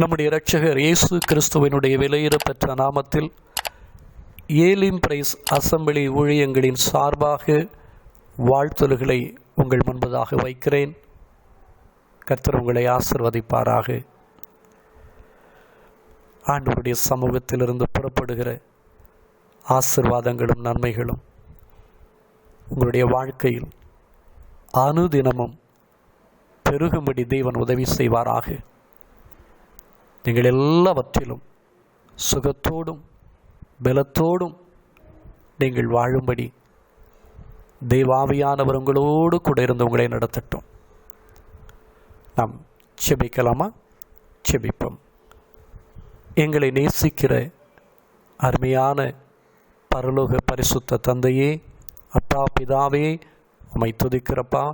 நம்முடைய இரட்சகர் இயேசு கிறிஸ்துவினுடைய விலையேறப்பெற்ற நாமத்தில் ஏலிம் பிரைஸ் அசெம்பிளி ஊழியங்களின் சார்பாக வாழ்த்துதல்களை உங்கள் முன்பதாக வைக்கிறேன். கர்த்தர் உங்களை ஆசீர்வதிப்பாராக. ஆண்டவருடைய சமூகத்திலிருந்து புறப்படுகிற ஆசீர்வாதங்களும் நன்மைகளும் உங்களுடைய வாழ்க்கையில் அனுதினமும் பெருகும்படி தேவன் உதவி செய்வாராக. நீங்கள் எல்லாவற்றிலும் சுகத்தோடும் பலத்தோடும் நீங்கள் வாழும்படி தேவாவியானவர் உங்களோடு கூட இருந்து உங்களை நடத்தட்டும். நாம் செபிக்கலாமா? செபிப்போம். எங்களை நேசிக்கிற அருமையான பரலோக பரிசுத்த தந்தையே, அப்பா பிதாவே, உம்மை துதிக்கிறப்பா,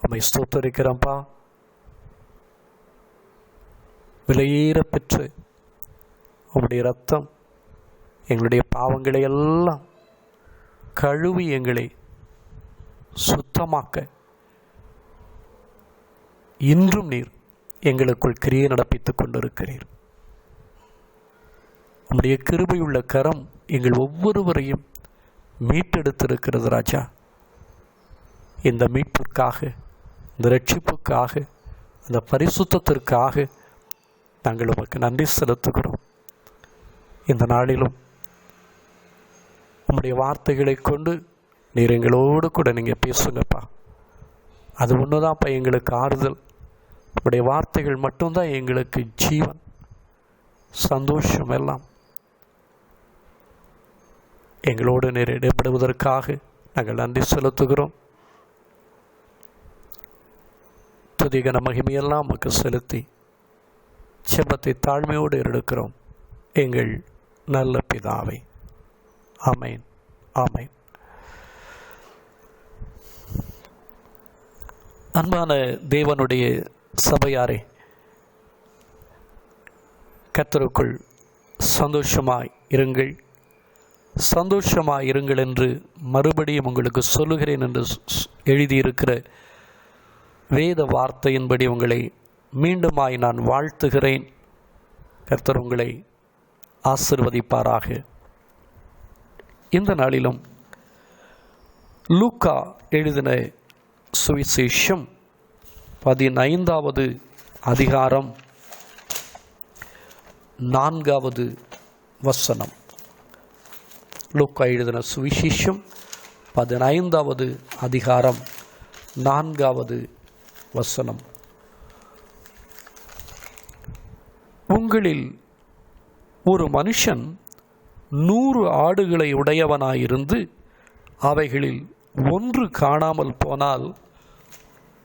உம்மை ஸ்தோத்தரிக்கிறப்பா. விலையேற பெற்று உம்முடைய இரத்தம் எங்களுடைய பாவங்களை எல்லாம் கழுவி எங்களை சுத்தமாக்க இன்றும் நீர் எங்களுக்குள் கிரியை நடப்பித்துக் கொண்டிருக்கிறீர். உம்முடைய கிருபையுள்ள கரம் எங்கள் ஒவ்வொருவரையும் மீட்டெடுத்திருக்கிறது ராஜா. இந்த மீட்பிற்காக, இந்த ரட்சிப்புக்காக, அந்த பரிசுத்தத்திற்காக நாங்கள் உமக்கு நன்றி செலுத்துகிறோம். இந்த நாளிலும் உம்முடைய வார்த்தைகளை கொண்டு நீர் எங்களோடு கூட நீங்கள் பேசுங்கப்பா. அது ஒன்றுதான்ப்பா எங்களுக்கு ஆறுதல். உம்முடைய வார்த்தைகள் மட்டும்தான் எங்களுக்கு ஜீவன், சந்தோஷம் எல்லாம். எங்களோடு நீர் இடைப்படுவதற்காக நாங்கள் நன்றி செலுத்துகிறோம். துதிகன மகிமையெல்லாம் உமக்கு செலுத்தி செபத்தை தாழ்மையோடு எடுக்கிறோம் எங்கள் நல்ல பிதாவே. ஆமென், ஆமென். அன்பான தேவனுடைய சபையாரே, கர்த்தருக்குள் சந்தோஷமாய் இருங்கள், சந்தோஷமாய் இருங்கள் என்று மறுபடியும் உங்களுக்கு சொல்லுகிறேன் என்று எழுதியிருக்கிற வேத வார்த்தையின்படி உங்களை மீண்டுமாய் நான் வாழ்த்துகிறேன். கர்த்தர் உங்களை ஆசீர்வதிப்பாராக. இந்த நாளிலும் லூக்கா எழுதின சுவிசேஷம் 15வது அதிகாரம் 4வது வசனம். லூக்கா எழுதின சுவிசேஷம் 15வது அதிகாரம் 4வது வசனம். உங்களில் ஒரு மனுஷன் 100 ஆடுகளை உடையவனாயிருந்து அவைகளில் ஒன்று காணாமல் போனால்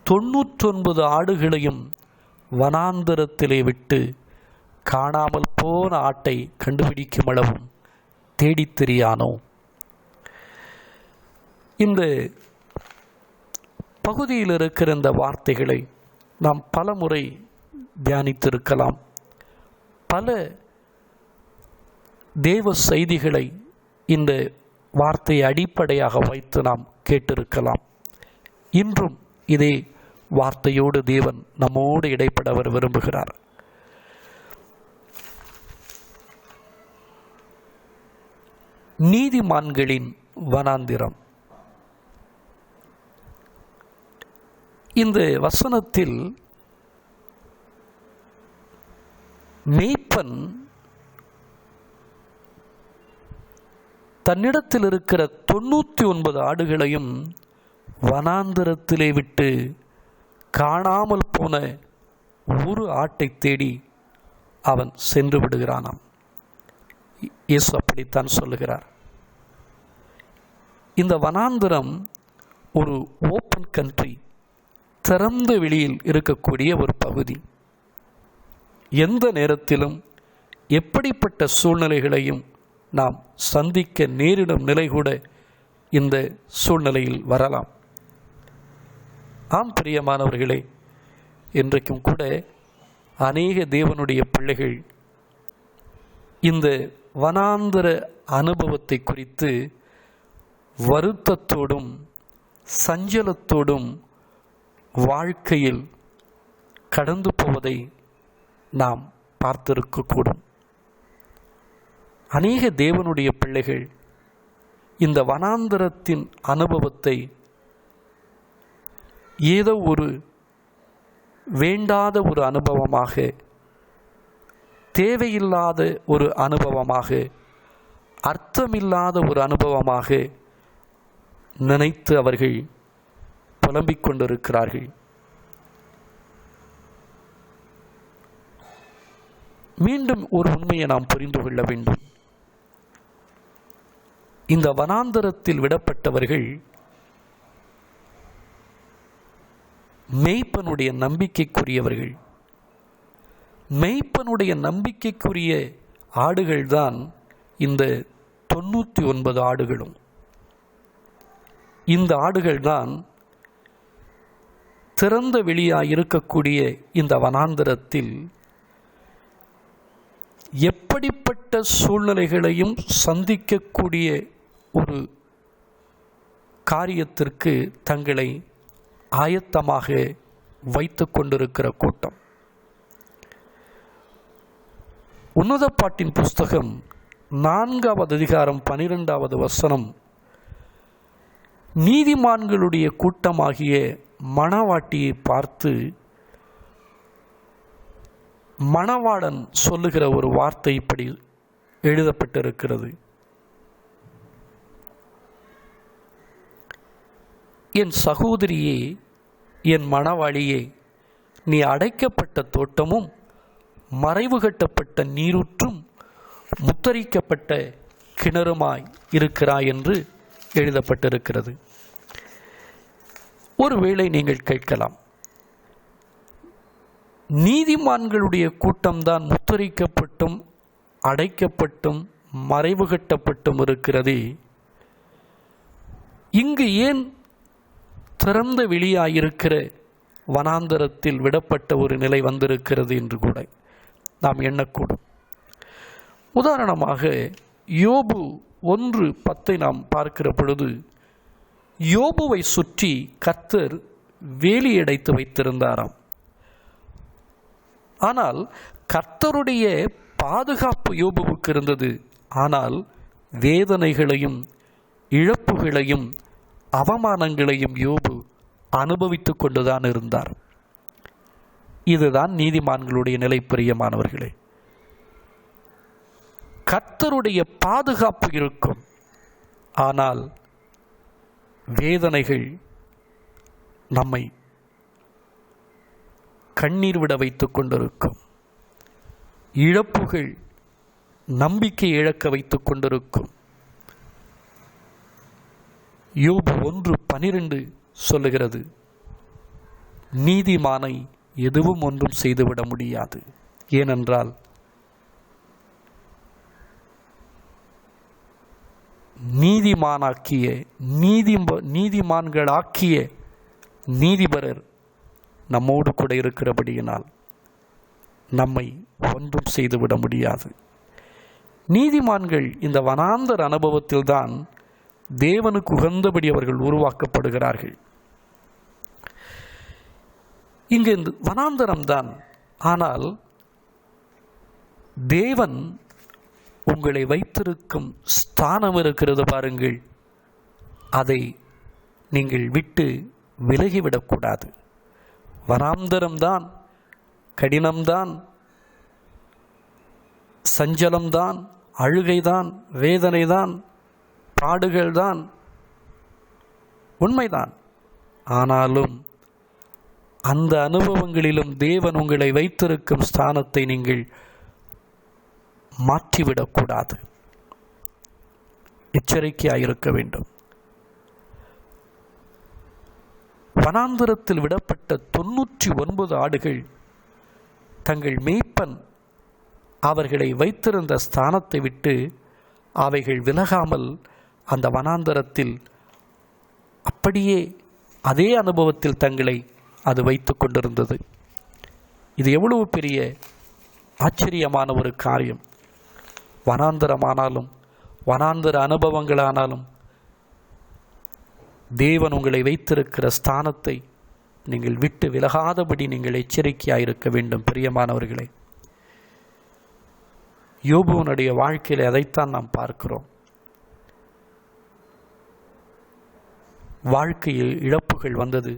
99 ஆடுகளையும் வனாந்தரத்திலே விட்டு காணாமல் போன ஆட்டை கண்டுபிடிக்கும் அளவும் தேடித் திரியானோ? இந்த பகுதியில் இருக்கிற இந்த வார்த்தைகளை நாம் பல முறை தியானித்திருக்கலாம். பல தேவ செய்திகளை இந்த வார்த்தையை அடிப்படையாக வைத்து நாம் கேட்டிருக்கலாம். இன்றும் இதே வார்த்தையோடு தேவன் நம்மோடு இடைப்பட அவர் விரும்புகிறார். நீதிமான்களின் வனாந்திரம். இந்த வசனத்தில் மேய்ப்பன் தன்னிடத்தில் இருக்கிற 99 ஆடுகளையும் வனாந்தரத்திலே விட்டு காணாமல் போன ஒரு ஆட்டை தேடி அவன் சென்று விடுகிறானாம். இயேசு அப்படித்தான் சொல்லுகிறார். இந்த வனாந்தரம் ஒரு ஓப்பன் கண்ட்ரி, திறந்த வெளியில் இருக்கக்கூடிய ஒரு பகுதி. எந்த நேரத்திலும் எப்படிப்பட்ட சூழ்நிலைகளையும் நாம் சந்திக்க நேரிடும் நிலை கூட இந்த சூழ்நிலையில் வரலாம். ஆம் பிரியமானவர்களே, இன்றைக்கும் கூட அநேக தேவனுடைய பிள்ளைகள் இந்த வனாந்தர அனுபவத்தை குறித்து வருத்தத்தோடும் சஞ்சலத்தோடும் வாழ்க்கையில் கடந்து போவதை நாம் பார்த்திருக்கக்கூடும். அநேக தேவனுடைய பிள்ளைகள் இந்த வனாந்தரத்தின் அனுபவத்தை ஏதோ ஒரு வேண்டாத ஒரு அனுபவமாக, தேவையில்லாத ஒரு அனுபவமாக, அர்த்தமில்லாத ஒரு அனுபவமாக நினைத்து அவர்கள் புலம்பிக் கொண்டிருக்கிறார்கள். மீண்டும் ஒரு உண்மையை நாம் புரிந்து கொள்ள வேண்டும். இந்த வனாந்தரத்தில் விடப்பட்டவர்கள் மெய்ப்பனுடைய நம்பிக்கைக்குரியவர்கள். மெய்ப்பனுடைய நம்பிக்கைக்குரிய ஆடுகள்தான் இந்த 99 ஆடுகளும். இந்த ஆடுகள்தான் திறந்த வெளியாய் இருக்கக்கூடிய இந்த வனாந்தரத்தில் எப்படிப்பட்ட சூழ்நிலைகளையும் சந்திக்கக்கூடிய ஒரு காரியத்திற்கு தங்களை ஆயத்தமாக வைத்து கொண்டிருக்கிற கூட்டம். உன்னத பாட்டின் புஸ்தகம் 4வது அதிகாரம் 12வது வசனம், நீதிமான்களுடைய கூட்டமாகிய மணவாட்டியை பார்த்து மணவாளன் சொல்லுகிற ஒரு வார்த்தை இப்படி எழுதப்பட்டிருக்கிறது. என் சகோதரியே, என் மணவாளியே, நீ அடைக்கப்பட்ட தோட்டமும் மறைவு கட்டப்பட்ட நீரூற்றும் முத்தரிக்கப்பட்ட கிணறுமாய் இருக்கிறாய் என்று எழுதப்பட்டிருக்கிறது. ஒருவேளை நீங்கள் கேட்கலாம், நீதிமான்களுடைய கூட்டம்தான் முத்தரிக்கப்பட்டும் அடைக்கப்பட்டும் மறைவு கட்டப்பட்டும் இருக்கிறதே, இங்கு ஏன் திறந்த வெளியாயிருக்கிற வனாந்தரத்தில் விடப்பட்ட ஒரு நிலை வந்திருக்கிறது என்று கூட நாம் எண்ணக்கூடும். உதாரணமாக யோபு 1:10 நாம் பார்க்கிற பொழுது, யோபுவை சுற்றி கர்த்தர் வேலி அடைத்து வைத்திருந்தாராம். ஆனால் கர்த்தருடைய பாதுகாப்பு யோபுவுக்கு இருந்தது. ஆனால் வேதனைகளையும் இழப்புகளையும் அவமானங்களையும் யோபு அனுபவித்து கொண்டுதான் இருந்தார். இதுதான் நீதிமான்களுடைய நிலை. பிரியமானவர்களே, கர்த்தருடைய பாதுகாப்பு இருக்கும், ஆனால் வேதனைகள் நம்மை கண்ணீர் விட வைத்துக் கொண்டிருக்கும். இழப்புகள் நம்பிக்கை இழக்க வைத்துக் கொண்டிருக்கும். யோபு 1:12 சொல்லுகிறது, நீதிமானை எதுவும் ஒன்றும் செய்துவிட முடியாது. ஏனென்றால் நீதிமான்களாக்கிய நீதிபரர் நம்மோடு கூட இருக்கிறபடியினால் நம்மை ஒன்றும் செய்துவிட முடியாது. நீதிமான்கள் இந்த வனாந்தர அனுபவத்தில்தான் தேவனுக்கு உகந்தபடி அவர்கள் உருவாக்கப்படுகிறார்கள். இங்கு இந்த வனாந்தரம்தான். ஆனால் தேவன் உங்களை வைத்திருக்கும் ஸ்தானம் இருக்கிறது பாருங்கள், அதை நீங்கள் விட்டு விலகிவிடக்கூடாது. வனாந்தரம்தான், கடினம்தான், சஞ்சலம்தான், அழுகைதான், வேதனைதான், பாடுகள்தான், உண்மைதான். ஆனாலும் அந்த அனுபவங்களிலும் தேவன் உங்களை வைத்திருக்கும் ஸ்தானத்தை நீங்கள் மாற்றிவிடக்கூடாது. எச்சரிக்கையாயிருக்க வேண்டும். வனாந்தரத்தில் விடப்பட்ட 99 ஆடுகள் தங்கள் மேய்ப்பன் அவர்களை வைத்திருந்த ஸ்தானத்தை விட்டு அவைகள் விலகாமல் அந்த வனாந்தரத்தில் அப்படியே அதே அனுபவத்தில் தங்களை அது வைத்து கொண்டிருந்தது. இது எவ்வளவு பெரிய ஆச்சரியமான ஒரு காரியம். வனாந்தரமானாலும் வனாந்தர அனுபவங்களானாலும் தேவன் உங்களை வைத்திருக்கிற ஸ்தானத்தை நீங்கள் விட்டு விலகாதபடி நீங்கள் எச்சரிக்கையாயிருக்க வேண்டும். பிரியமானவர்களே, யோபுவனுடைய வாழ்க்கையில் அதைத்தான் நாம் பார்க்கிறோம். வாழ்க்கையில் இழப்புகள் வந்தது,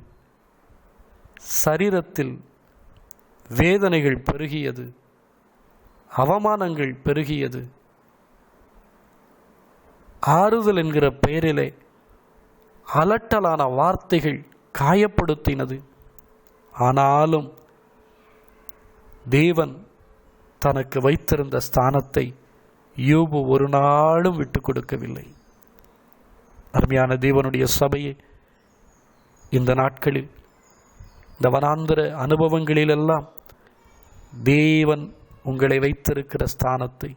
சரீரத்தில் வேதனைகள் பெருகியது, அவமானங்கள் பெருகியது, ஆறுதல் என்கிற பெயரிலே அலட்டலான வார்த்தைகள் காயப்படுத்தினது. ஆனாலும் தேவன் தனக்கு வைத்திருந்த ஸ்தானத்தை யோபு ஒரு நாளும் விட்டு கொடுக்கவில்லை. அருமையான தேவனுடைய சபையே, இந்த நாட்களில் இந்த வனாந்தர அனுபவங்களிலெல்லாம் தேவன் உங்களை வைத்திருக்கிற ஸ்தானத்தை,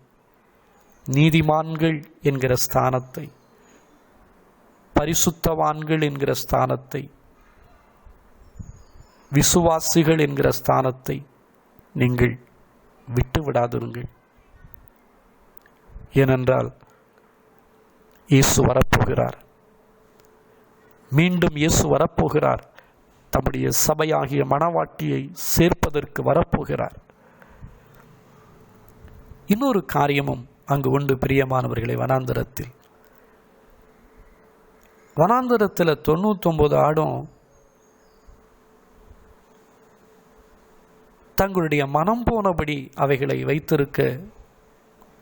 நீதிமான்கள் என்கிற ஸ்தானத்தை, பரிசுத்தவான்கள் என்கிற ஸ்தானத்தை, விசுவாசிகள் என்கிற ஸ்தானத்தை நீங்கள் விட்டு விடாதிருங்கள். ஏனென்றால் இயேசு வரப்போகிறார். மீண்டும் இயேசு வரப்போகிறார். தம்முடைய சபையாகிய மணவாட்டியை சேர்ப்பதற்கு வரப்போகிறார். இன்னொரு காரியமும் அங்கு உண்டு பிரியமானவர்களை. வனாந்தரத்தில் 99 ஆடும் தங்களுடைய மனம் போனபடி அவைகளை வைத்திருக்க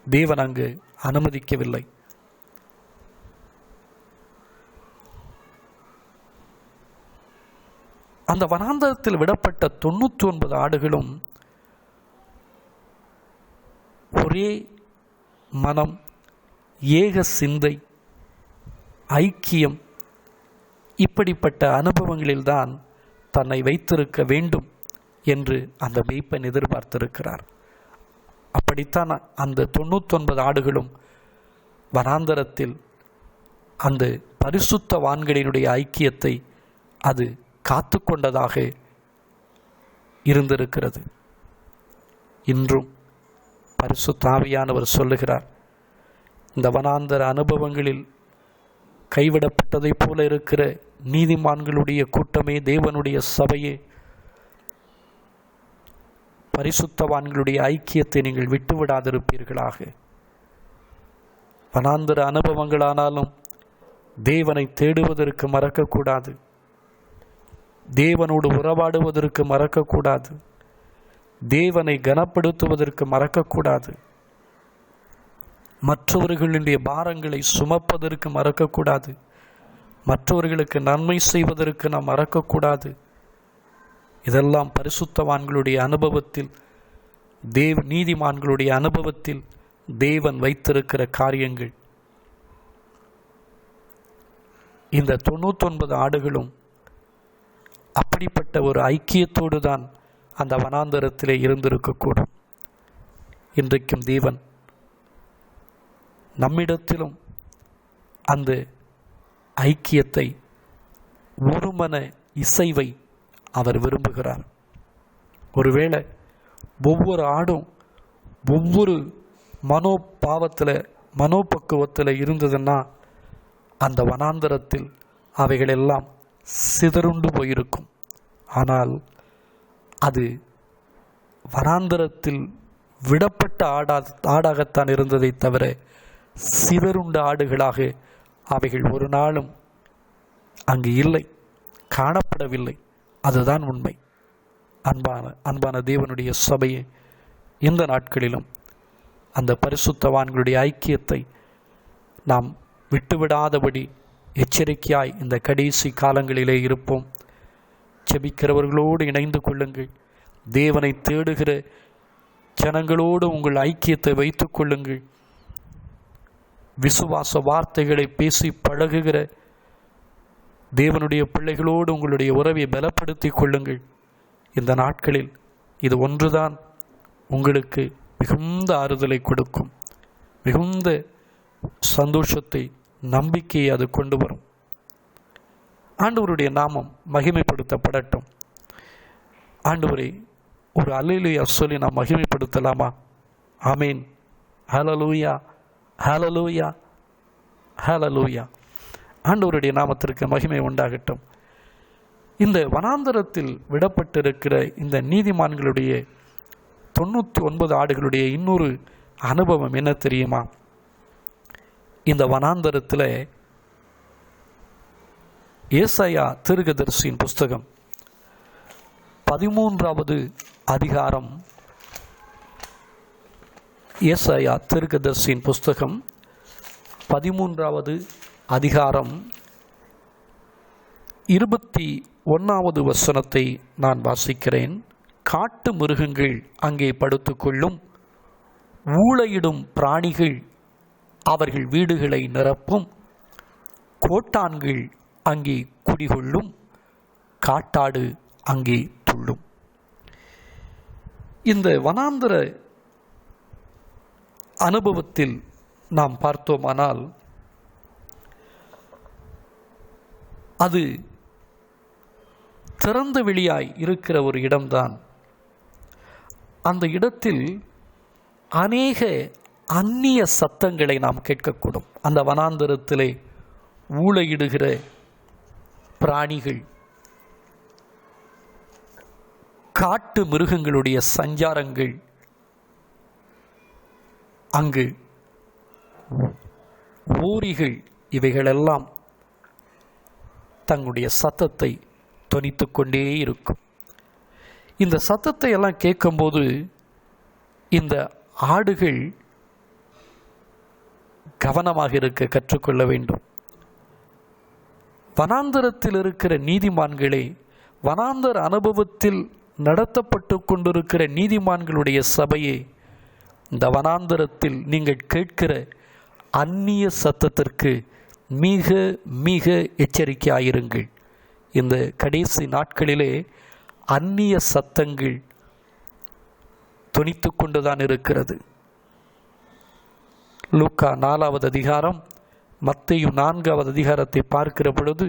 தேவன் அங்கு அனுமதிக்கவில்லை. அந்த வனாந்தரத்தில் விடப்பட்ட 99 ஆடுகளும் ஒரே மனம், ஏக சிந்தை, ஐக்கியம், இப்படிப்பட்ட அனுபவங்களில்தான் தன்னை வைத்திருக்க வேண்டும் என்று அந்த மேய்ப்பன் எதிர்பார்த்திருக்கிறார். அப்படித்தான் அந்த 99 ஆடுகளும் வனாந்தரத்தில் அந்த பரிசுத்தவான்களினுடைய ஐக்கியத்தை அது காத்து கொண்டதாக இருந்திருக்கிறது. இன்றும் பரிசுத்த ஆவியானவர் சொல்லுகிறார், இந்த வனாந்தர அனுபவங்களில் கைவிடப்பட்டதைப் போல இருக்கிற நீதிமான்களுடைய கூட்டமே, தேவனுடைய சபையே, பரிசுத்தவான்களுடைய ஐக்கியத்தை நீங்கள் விட்டுவிடாதிருப்பீர்களாக. வனாந்தர அனுபவங்களானாலும் தேவனை தேடுவதற்கு மறக்கக்கூடாது, தேவனோடு உறவாடுவதற்கு மறக்கக்கூடாது, தேவனை கனப்படுத்துவதற்கு மறக்கக்கூடாது, மற்றவர்களுடைய பாரங்களை சுமப்பதற்கு மறக்கக்கூடாது, மற்றவர்களுக்கு நன்மை செய்வதற்கு நாம் மறக்கக்கூடாது. இதெல்லாம் பரிசுத்தவான்களுடைய அனுபவத்தில், நீதிமான்களுடைய அனுபவத்தில் தேவன் வைத்திருக்கிற காரியங்கள். இந்த 99 ஆடுகளும் அப்படிப்பட்ட ஒரு ஐக்கியத்தோடு தான் அந்த வனாந்தரத்திலே இருந்திருக்கக்கூடும். இன்றைக்கும் தேவன் நம்மிடத்திலும் அந்த ஐக்கியத்தை, ஒருமன இசைவை அவர் விரும்புகிறார். ஒருவேளை ஒவ்வொரு ஆடும் ஒவ்வொரு மனோபக்குவத்தில் இருந்ததுன்னா அந்த வனாந்தரத்தில் அவைகளெல்லாம் சிதறுண்டு போயிருக்கும். ஆனால் அது வனாந்தரத்தில் விடப்பட்ட ஆடாகத்தான் இருந்ததை தவிர சிதறுண்ட ஆடுகளாக அவைகள் ஒரு நாளும் அங்கு இல்லை, காணப்படவில்லை. அதுதான் உண்மை. அன்பான தேவனுடைய சபையை, இந்த நாட்களிலும் அந்த பரிசுத்தவான்களுடைய ஐக்கியத்தை நாம் விட்டுவிடாதபடி எச்சரிக்கையாய் இந்த கடைசி காலங்களிலே இருப்போம். செபிக்கிறவர்களோடு இணைந்து கொள்ளுங்கள். தேவனை தேடுகிற ஜனங்களோடு உங்கள் ஐக்கியத்தை வைத்துக் கொள்ளுங்கள். விசுவாச வார்த்தைகளை பேசி பழகுகிற தேவனுடைய பிள்ளைகளோடு உங்களுடைய உறவை பலப்படுத்தி கொள்ளுங்கள். இந்த நாட்களில் இது ஒன்றுதான் உங்களுக்கு மிகுந்த ஆறுதலை கொடுக்கும், மிகுந்த சந்தோஷத்தை, நம்பிக்கையை அது கொண்டு வரும். ஆண்டவருடைய நாமம் மகிமைப்படுத்தப்படட்டும். ஆண்டவரை ஒரு அல்லேலூயா சொல்லி நாம் மகிமைப்படுத்தலாமா? ஆமீன். ஹல்லேலூயா, ஹல்லேலூயா, ஹல்லேலூயா. ஆண்டவருடைய நாமத்திற்கு மகிமை உண்டாகட்டும். இந்த வனாந்தரத்தில் விடப்பட்டிருக்கிற இந்த நீதிமான்களுடைய 99 ஆடுகளுடைய இன்னொரு அனுபவம் என்ன தெரியுமா? இந்த வனாந்தரத்தில் ஏசாயா தீர்க்கதரிசியின் புஸ்தகம் 13வது அதிகாரம், ஏசாயா தீர்க்கதரிசியின் புஸ்தகம் 13வது அதிகாரம் 21வது வசனத்தை நான் வாசிக்கிறேன். காட்டு மிருகங்கள் அங்கே படுத்துக்கொள்ளும், ஊளையிடும் பிராணிகள் அவர்கள் வீடுகளை நிரப்பும், கோட்டான்கள் அங்கே குடிகொள்ளும், காட்டாடு அங்கே துள்ளும். இந்த வனாந்தர அனுபவத்தில் நாம் பார்த்தோமானால் அது திறந்த வெளியாய் இருக்கிற ஒரு இடம்தான். அந்த இடத்தில் அநேக அந்நிய சத்தங்களை நாம் கேட்கக்கூடும். அந்த வனாந்தரத்திலே ஊளையிடுகிற பிராணிகள், காட்டு மிருகங்களுடைய சஞ்சாரங்கள், அங்கு ஊரிகள், இவைகளெல்லாம் தங்களுடைய சத்தத்தை தொனித்து கொண்டே இருக்கும். இந்த சத்தத்தை எல்லாம் கேட்கும்போது இந்த ஆடுகள் கவனமாக இருக்க கற்றுக்கொள்ள வேண்டும். வனாந்தரத்தில் இருக்கிற நீதிமான்களே, வனாந்தர அனுபவத்தில் நடத்தப்பட்டு கொண்டிருக்கிற நீதிமான்களுடைய சபையே, இந்த வனாந்தரத்தில் நீங்கள் கேட்கிற அந்நிய சத்தத்திற்கு மிக மிக எச்சரிக்கையாயிருங்கள். இந்த கடைசி நாட்களிலே அந்நிய சத்தங்கள் தொனித்து கொண்டுதான் இருக்கிறது. லூக்கா 4வது அதிகாரம், மத்தேயு 4வது அதிகாரத்தை பார்க்கிற பொழுது,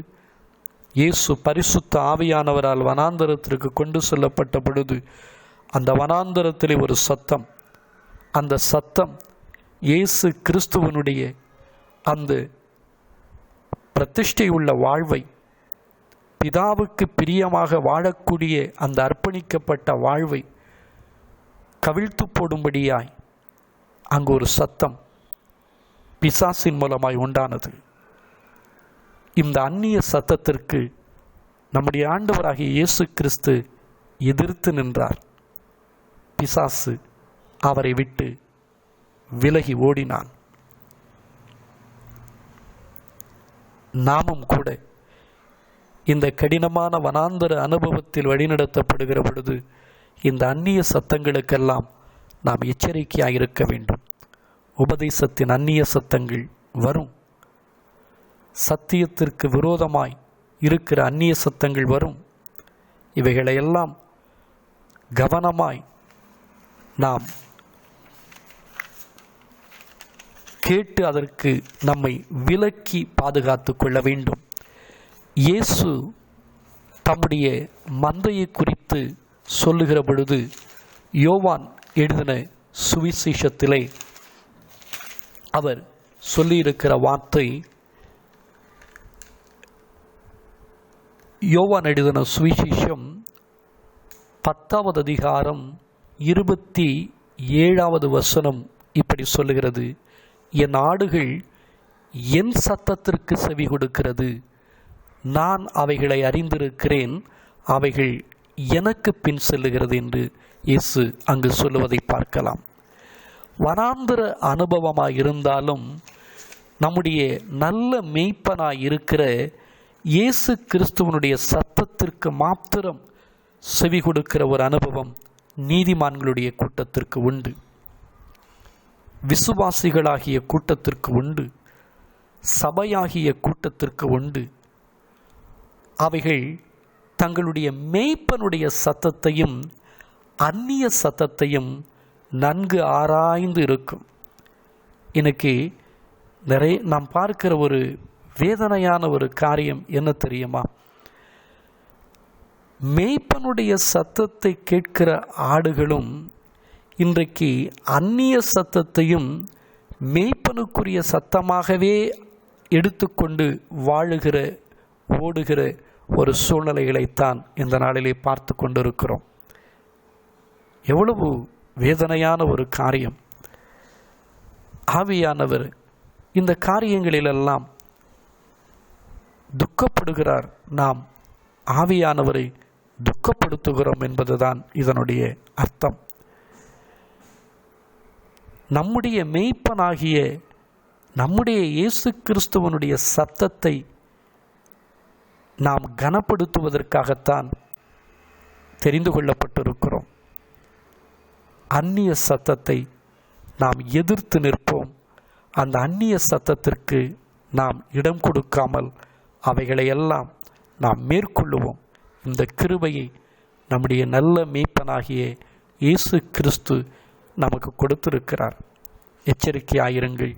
இயேசு பரிசுத்த ஆவியானவரால் வனாந்தரத்திற்கு கொண்டு செல்லப்பட்ட பொழுது அந்த வனாந்தரத்திலே ஒரு சத்தம், அந்த சத்தம் இயேசு கிறிஸ்துவனுடைய அந்த பிரதிஷ்டை உள்ள வாழ்வை, பிதாவுக்கு பிரியமாக வாழக்கூடிய அந்த அர்ப்பணிக்கப்பட்ட வாழ்வை கவிழ்த்து போடும்படியாய் அங்கு ஒரு சத்தம் பிசாசின் மூலமாய் உண்டானது. இந்த அந்நிய சத்தத்திற்கு நம்முடைய ஆண்டவராகிய இயேசு கிறிஸ்து எதிர்த்து நின்றார். பிசாசு அவரை விட்டு விலகி ஓடினான். நாமும் கூட இந்த கடினமான வனாந்தர அனுபவத்தில் வழிநடத்தப்படுகிற பொழுது இந்த அந்நிய சத்தங்களுக்கெல்லாம் நாம் எச்சரிக்கையாக இருக்க வேண்டும். உபதேசத்தின் அந்நிய சத்தங்கள் வரும், சத்தியத்திற்கு விரோதமாய் இருக்கிற அந்நிய சத்தங்கள் வரும். இவைகளையெல்லாம் கவனமாய் நாம் கேட்டு அதற்கு நம்மை விலக்கி பாதுகாத்து கொள்ள வேண்டும். இயேசு தம்முடைய மந்தையை குறித்து சொல்லுகிற பொழுது யோவான் எழுதின சுவிசேஷத்திலே அவர் சொல்லியிருக்கிற வார்த்தை, யோவான் எழுதின சுவிசேஷம் 10வது அதிகாரம் 27வது வசனம் இப்படி சொல்லுகிறது, என் ஆடுகள் என் சத்தத்திற்கு செவி கொடுக்கிறது, நான் அவைகளை அறிந்திருக்கிறேன், அவைகள் எனக்கு பின் செல்லுகிறது என்று இயேசு அங்கு சொல்லுவதை பார்க்கலாம். வனாந்தர அனுபவமாக இருந்தாலும் நம்முடைய நல்ல மேய்ப்பனாய் இருக்கிற இயேசு கிறிஸ்துவனுடைய சத்தத்திற்கு மாத்திரம் செவி கொடுக்கிற ஒரு அனுபவம் நீதிமான்களுடைய கூட்டத்திற்கு உண்டு, விசுவாசிகளாகிய கூட்டத்திற்கு உண்டு, சபையாகிய கூட்டத்திற்கு உண்டு. அவைகள் தங்களுடைய மேய்ப்பனுடைய சத்தத்தையும் அந்நிய சத்தத்தையும் நன்கு ஆராய்ந்து இருக்கும். இன்னைக்கு நிறைய நாம் பார்க்கிற ஒரு வேதனையான ஒரு காரியம் என்ன தெரியுமா? மேய்ப்பனுடைய சத்தத்தை கேட்கிற ஆடுகளும் இன்றைக்கு அந்நிய சத்தத்தையும் மேய்ப்பனுக்குரிய சத்தமாகவே எடுத்துக்கொண்டு வாழுகிற ஓடுகிற ஒரு சூழ்நிலைகளைத்தான் இந்த நாளிலே பார்த்து கொண்டிருக்கிறோம். எவ்வளவு வேதனையான ஒரு காரியம்! ஆவியானவர் இந்த காரியங்களிலெல்லாம் துக்கப்படுகிறார். நாம் ஆவியானவரை துக்கப்படுத்துகிறோம் என்பதுதான் இதனுடைய அர்த்தம். நம்முடைய மெய்ப்பனாகிய நம்முடைய இயேசு கிறிஸ்துவனுடைய சத்தத்தை நாம் கனப்படுத்துவதற்காகத்தான் தெரிந்து கொள்ளப்பட்டிருக்கிறோம். அந்நிய சத்தத்தை நாம் எதிர்த்து நிற்போம். அந்த அந்நிய சத்தத்திற்கு நாம் இடம் கொடுக்காமல் அவைகளையெல்லாம் நாம் மேற்கொள்ளுவோம். இந்த கிருபையை நம்முடைய நல்ல மேய்ப்பனாகிய இயேசு கிறிஸ்து நமக்கு கொடுத்திருக்கிறார். எச்சரிக்கையாயிருங்கள்,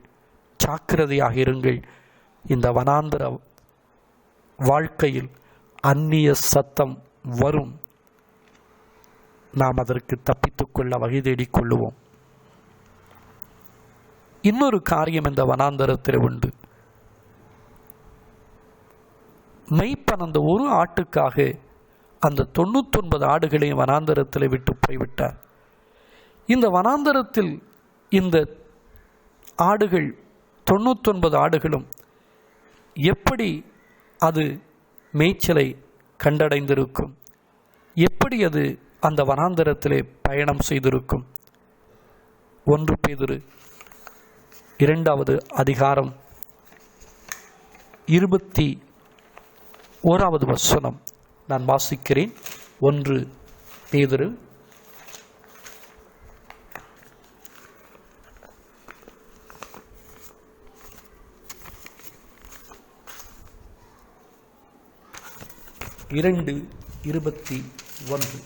ஜாக்கிரதையாக இருங்கள். இந்த வனாந்தர வாழ்க்கையில் அந்நிய சத்தம் வரும். நாம் அதற்கு தப்பித்துக்கொள்ள வகை தேடிக்கொள்ளுவோம். இன்னொரு காரியம் இந்த வனாந்தரத்தில் உண்டு. மெய்ப்பன் அந்த ஒரு ஆட்டுக்காக அந்த 99 ஆடுகளையும் வனாந்தரத்தில் விட்டு போய்விட்டார். இந்த வனாந்தரத்தில் இந்த ஆடுகள் 99 ஆடுகளும் எப்படி அது மேய்ச்சலை கண்டடைந்திருக்கும்? எப்படி அது அந்த வனாந்தரத்திலே பயணம் செய்திருக்கும்? 1 பேதுரு 2வது அதிகாரம் 21வது வசனம் நான் வாசிக்கிறேன். 1 பேதுரு 2:21.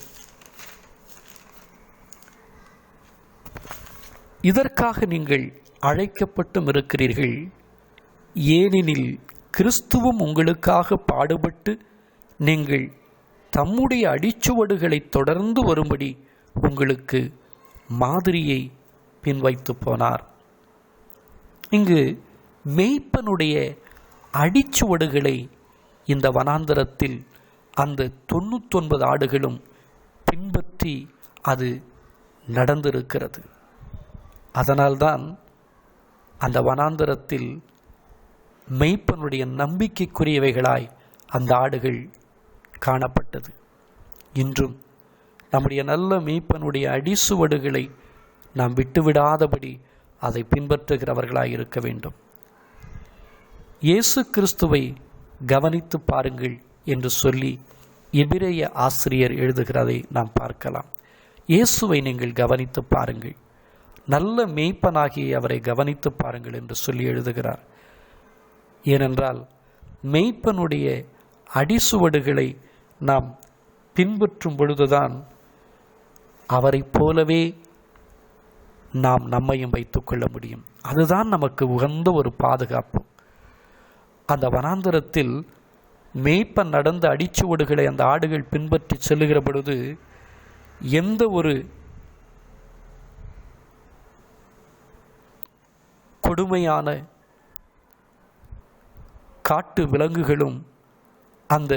இதற்காக நீங்கள் அழைக்கப்பட்டும் இருக்கிறீர்கள். ஏனெனில் கிறிஸ்துவும் உங்களுக்காக பாடுபட்டு நீங்கள் தம்முடைய அடிச்சுவடுகளை தொடர்ந்து வரும்படி உங்களுக்கு மாதிரியை பின்வைத்து போனார். இங்கு மெய்ப்பனுடைய அடிச்சுவடுகளை இந்த வனாந்தரத்தில் அந்த 99 ஆடுகளும் பின்பற்றி அது நடந்திருக்கிறது. அதனால்தான் அந்த வனாந்தரத்தில் மெய்ப்பனுடைய நம்பிக்கைக்குரியவைகளாய் அந்த ஆடுகள் காணப்பட்டது. இன்றும் நம்முடைய நல்ல மெய்ப்பனுடைய அடிசுவடுகளை நாம் விட்டுவிடாதபடி அதை பின்பற்றுகிறவர்களாய் இருக்க வேண்டும். இயேசு கிறிஸ்துவை கவனித்து பாருங்கள் என்று சொல்லி எபிரேய ஆசிரியர் எழுதுகிறதை நாம் பார்க்கலாம். இயேசுவை நீங்கள் கவனித்து பாருங்கள், நல்ல மெய்ப்பனாகிய அவரை கவனித்து பாருங்கள் என்று சொல்லி எழுதுகிறார். ஏனென்றால் மெய்ப்பனுடைய அடிசுவடுகளை நாம் பின்பற்றும் பொழுதுதான் அவரை போலவே நாம் நம்மையும் வைத்துக்கொள்ள முடியும். அதுதான் நமக்கு உகந்த ஒரு பாதுகாப்பு. அந்த வனாந்தரத்தில் மேய்ப்பன் நடந்த அடிச்சுவடுகளை அந்த ஆடுகள் பின்பற்றி செல்லுகிற பொழுது எந்த ஒரு கொடுமையான காட்டு விலங்குகளும் அந்த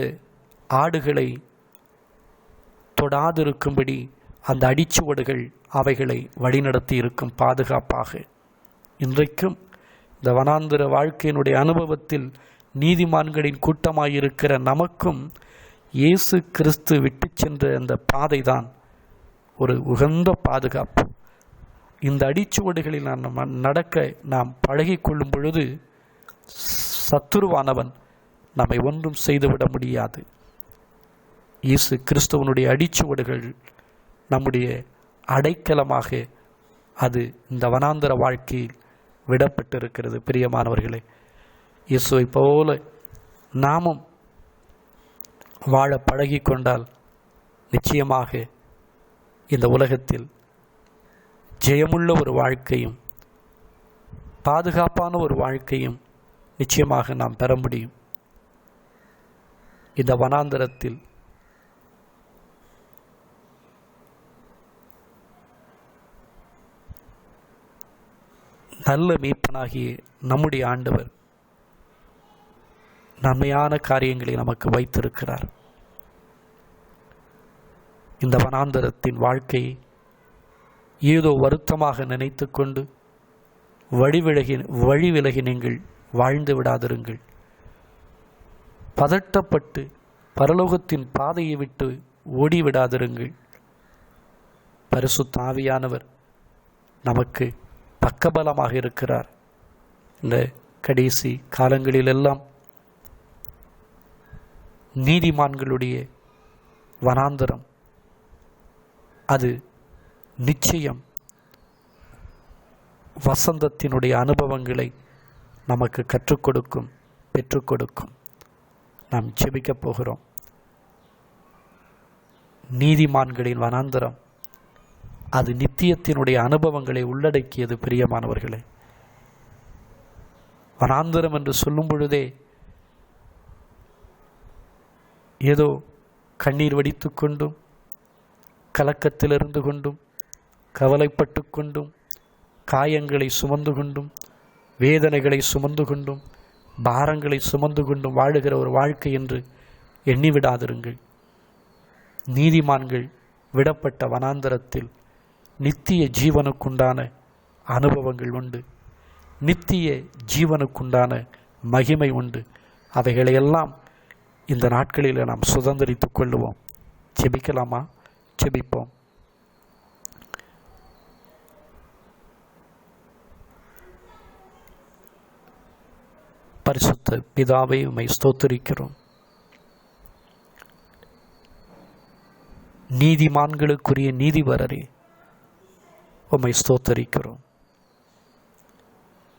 ஆடுகளை தொடாதிருக்கும்படி அந்த அடிச்சுவடுகள் அவைகளை வழிநடத்தி இருக்கும் பாதுகாப்பாக. இன்றைக்கும் இந்த வனாந்தர வாழ்க்கையினுடைய அனுபவத்தில் நீதிமான்களின் கூட்டமாயிருக்கிற நமக்கும் இயேசு கிறிஸ்து விட்டு சென்ற அந்த பாதை தான் ஒரு உகந்த பாதுகாப்பு. இந்த அடிச்சுவடுகளில் நாம் நடக்க நாம் பழகி கொள்ளும் பொழுது சத்துருவானவன் நம்மை ஒன்றும் செய்துவிட முடியாது. இயேசு கிறிஸ்துவனுடைய அடிச்சுவடுகள் நம்முடைய அடைக்கலமாக அது இந்த வனாந்தர வாழ்க்கையில் விடப்பட்டிருக்கிறது. பிரியமானவர்களே, இயேசுவை போல நாமும் வாழ பழகி கொண்டால் நிச்சயமாக இந்த உலகத்தில் ஜெயமுள்ள ஒரு வாழ்க்கையும் பாதுகாப்பான ஒரு வாழ்க்கையும் நிச்சயமாக நாம் பெற முடியும். இந்த வனாந்தரத்தில் நல்ல மீட்பனாகிய நம்முடைய ஆண்டவர் நன்மையான காரியங்களை நமக்கு வைத்திருக்கிறார். இந்த வனாந்தரத்தின் வாழ்க்கையை ஏதோ வருத்தமாக நினைத்து கொண்டு வழி விலகி நீங்கள் வாழ்ந்து விடாதிருங்கள். பதட்டப்பட்டு பரலோகத்தின் பாதையை விட்டு ஓடிவிடாதிருங்கள். பரிசுத்த ஆவியானவர் நமக்கு பக்கபலமாக இருக்கிறார். இந்த கடைசி காலங்களிலெல்லாம் நீதிமான்களுடைய வனாந்தரம் அது நிச்சயம் வசந்தத்தினுடைய அனுபவங்களை நமக்கு கற்றுக் கொடுக்கும், பெற்றுக் கொடுக்கும். நாம் ஜெபிக்கப் போகிறோம். நீதிமான்களின் வனாந்தரம் அது நித்தியத்தினுடைய அனுபவங்களை உள்ளடக்கியது. பிரியமானவர்களே, வனாந்தரம் என்று சொல்லும் பொழுதே ஏதோ கண்ணீர் வடித்து கொண்டும் கலக்கத்தில் இருந்து கொண்டும் கவலைப்பட்டு கொண்டும் காயங்களை சுமந்து கொண்டும் வேதனைகளை சுமந்து கொண்டும் பாரங்களை சுமந்து கொண்டும் வாழுகிற ஒரு வாழ்க்கை என்று எண்ணிவிடாதிருங்கள். நீதிமான்கள் விடப்பட்ட வனாந்தரத்தில் நித்திய ஜீவனுக்குண்டான அனுபவங்கள் உண்டு, நித்திய ஜீவனுக்குண்டான மகிமை உண்டு. அவைகளையெல்லாம் இந்த நாட்களில் நாம் சுதந்திரித்துக் கொள்ளுவோம். ஜெபிக்கலாமா? ஜெபிப்போம். பரிசுத்த பிதாவை உம்மை ஸ்தோத்திரிக்கிறோம். நீதிமான்களுக்குரிய நீதிபரரே உம்மை ஸ்தோத்திரிக்கிறோம்.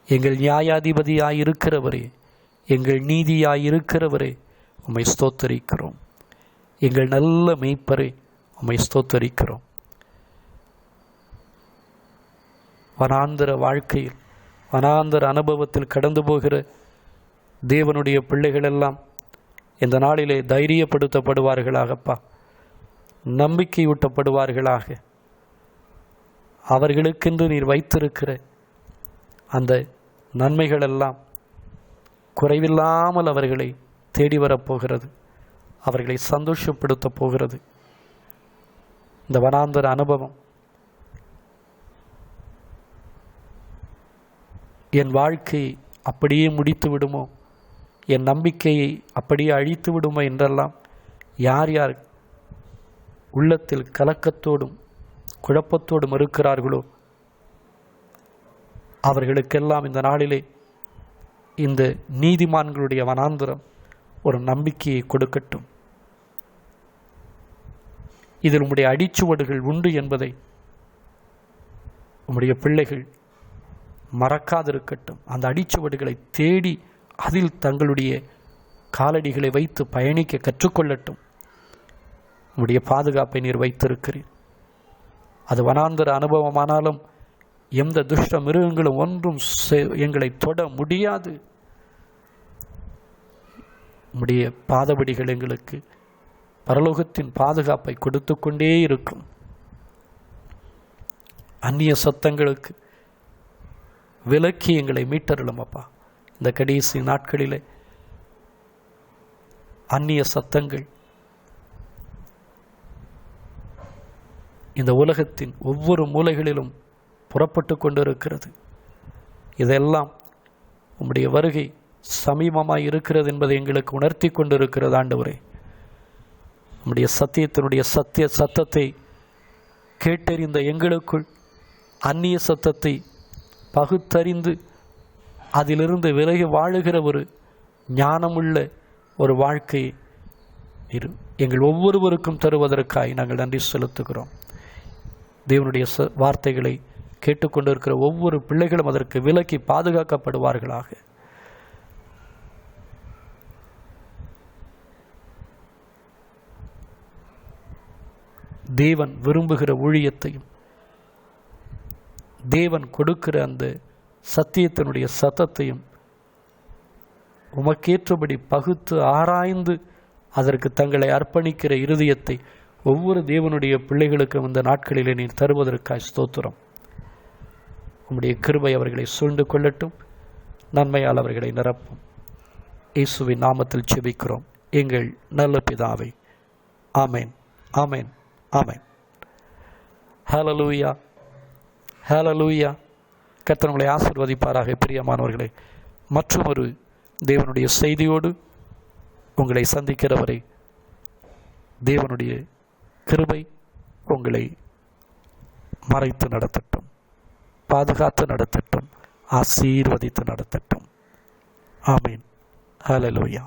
எங்கள் நியாயாதிபதியாயிருக்கிறவரே, எங்கள் நீதியாயிருக்கிறவரே உம்மை ஸ்தோத்திரிக்கிறோம். எங்கள் நல்ல மேய்ப்பரே உம்மை ஸ்தோத்திரிக்கிறோம். வனாந்தர வாழ்க்கையில் வனாந்தர அனுபவத்தில் கடந்து போகிற தேவனுடைய பிள்ளைகளெல்லாம் இந்த நாளிலே தைரியப்படுத்தப்படுவார்களாகப்பா, நம்பிக்கையூட்டப்படுவார்களாக. அவர்களுக்கென்று நீர் வைத்திருக்கிற அந்த நன்மைகளெல்லாம் குறைவில்லாமல் அவர்களை தேடி வரப்போகிறது, அவர்களை சந்தோஷப்படுத்த போகிறது. இந்த வனாந்தர அனுபவம் என் வாழ்க்கையை அப்படியே முடித்து விடுமோ, என் நம்பிக்கையை அப்படியே அழித்து விடுமோ என்றெல்லாம் யார் யார் உள்ளத்தில் கலக்கத்தோடும் குழப்பத்தோடும் இருக்கிறார்களோ அவர்களுக்கெல்லாம் இந்த நாளிலே இந்த நீதிமான்களுடைய வனாந்தரம் ஒரு நம்பிக்கையை கொடுக்கட்டும். இதில் உம்முடைய அடிச்சுவடுகள் உண்டு என்பதை உம்முடைய பிள்ளைகள் மறக்காதிருக்கட்டும். அந்த அடிச்சுவடுகளை தேடி அதில் தங்களுடைய காலடிகளை வைத்து பயணிக்க கற்றுக்கொள்ளட்டும். உம்முடைய பாதுகாப்பை நீர் வைத்திருக்கிறீர். அது வனாந்தர அனுபவமானாலும் எந்த துஷ்ட மிருகங்களும் ஒன்றும் எங்களை தொட முடியாது. உம்முடைய பாதபடிகள் எங்களுக்கு பரலோகத்தின் பாதுகாப்பை கொடுத்து கொண்டே இருக்கும். அந்நிய சத்தங்களுக்கு விலக்கி எங்களை மீட்டருளும் அப்பா. இந்த கடைசி நாட்களிலே அந்நிய சத்தங்கள் இந்த உலகத்தின் ஒவ்வொரு மூலைகளிலும் புறப்பட்டு கொண்டிருக்கிறது. இதெல்லாம் உம்முடைய வருகை சமீபமாய் இருக்கிறது என்பதை எங்களுக்கு உணர்த்தி கொண்டிருக்கிறது. ஆண்டவரே, உம்முடைய சத்தியத்தினுடைய சத்தத்தை கேட்டறிந்த எங்களுக்குள் அந்நிய சத்தத்தை பகுத்தறிந்து அதிலிருந்து விலகி வாழுகிற ஒரு ஞானமுள்ள ஒரு வாழ்க்கையை எங்கள் ஒவ்வொருவருக்கும் தருவதற்காய் நாங்கள் நன்றி செலுத்துகிறோம். தேவனுடைய வார்த்தைகளை கேட்டுக்கொண்டிருக்கிற ஒவ்வொரு பிள்ளைகளும் அதற்கு விலக்கி பாதுகாக்கப்படுவார்களாக. தேவன் விரும்புகிற ஊழியத்தையும் தேவன் கொடுக்கிற அந்த சத்தியத்தினுடைய சத்தத்தையும் உமக்கேற்றபடி பகுத்து ஆராய்ந்து அதற்கு தங்களை அர்ப்பணிக்கிற இருதயத்தை ஒவ்வொரு தேவனுடைய பிள்ளைகளுக்கும் இந்த நாட்களிலே நீர் தருவதற்காய் ஸ்தோத்திரம். உம்முடைய கிருபை அவர்களை சூழ்ந்து கொள்ளட்டும், நன்மையால் அவர்களை நிரப்பும். இயேசுவின் நாமத்தில் ஜெபிக்கிறோம் எங்கள் நல்ல பிதாவே. ஆமேன், ஆமேன், ஆமேன். ஹல்லேலூயா, ஹல்லேலூயா. கர்த்தர் உங்களை ஆசீர்வதிப்பாராக. பிரியமானவர்களே, மற்றும் ஒரு தேவனுடைய செய்தியோடு உங்களை சந்திக்கிறவரை தேவனுடைய கிருபை உங்களை மறைத்து நடத்தட்டும், பாதுகாத்து நடத்தட்டும், ஆசீர்வதித்து நடத்தட்டும். ஆமீன். ஹல்லேலூயா.